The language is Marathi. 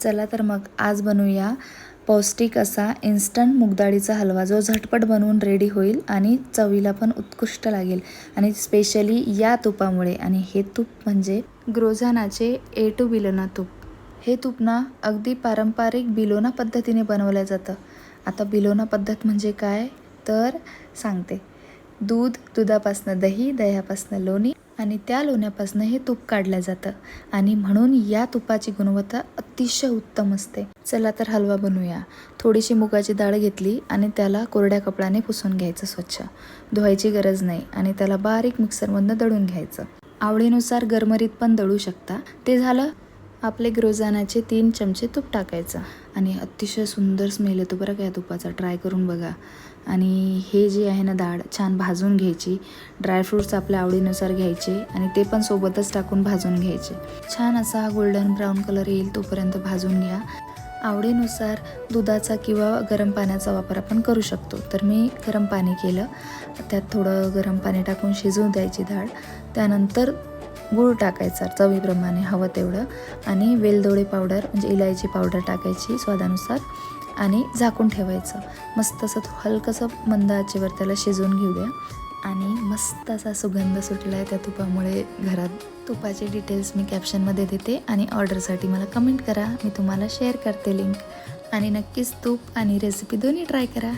चला तर मग आज बनवूया पौष्टिक असा इन्स्टंट मूगडाळीचा हलवा, जो झटपट बनवून रेडी होईल आणि चवीला पण उत्कृष्ट लागेल आणि स्पेशली या तुपामुळे. आणि हे तूप म्हणजे ग्रोझानाचे A2 बिलोना तूप. हे तूप ना अगदी पारंपरिक बिलोना पद्धतीने बनवलं जातं. आता बिलोना पद्धत म्हणजे काय तर सांगते. दुधापासनं दही, दह्यापासनं लोणी आणि त्या लोण्यापासून हे तूप काढलं जातं आणि म्हणून या तुपाची गुणवत्ता अतिशय उत्तम असते. चला तर हलवा बनवूया. थोडीशी मुगाची डाळ घेतली आणि त्याला कोरड्या कपड्याने पुसून घ्यायचं स्वच्छ. धुवायची गरज नाही आणि त्याला बारीक मिक्सरमधनं दळून घ्यायचं. आवडीनुसार गरमरीत पण दळू शकता. ते झालं, आपले ग्रोझानाचे 3 चमचे तूप टाकायचं आणि अतिशय सुंदर स्मेल येतो बरं का या तुपाचा. ट्राय करून बघा. आणि हे जे आहे ना डाळ छान भाजून घ्यायची. ड्रायफ्रूट्स आपल्या आवडीनुसार घ्यायचे आणि ते पण सोबतच टाकून भाजून घ्यायचे. छान असा गोल्डन ब्राऊन कलर येईल तोपर्यंत भाजून घ्या. आवडीनुसार दुधाचा किंवा गरम पाण्याचा वापर आपण करू शकतो. तर मी गरम पाणी केलं, त्यात थोडं गरम पाणी टाकून शिजवून द्यायची डाळ. त्यानंतर गूळ टाकायचा चवीप्रमाणे हवं तेवढं आणि वेलदोडे पावडर म्हणजे इलायची पावडर टाकायची स्वादानुसार आणि झाकून ठेवायचं. मस्त असं हलकंसं मंद आचेवर त्याला शिजवून घेऊ द्या आणि मस्त असा सुगंध सुटला आहे त्या तुपामुळे घरात. तुपाचे डिटेल्स मी कॅप्शनमध्ये देते आणि ऑर्डरसाठी मला कमेंट करा. मी तुम्हाला शेअर करते लिंक. आणि नक्कीच तूप आणि रेसिपी दोन्ही ट्राय करा.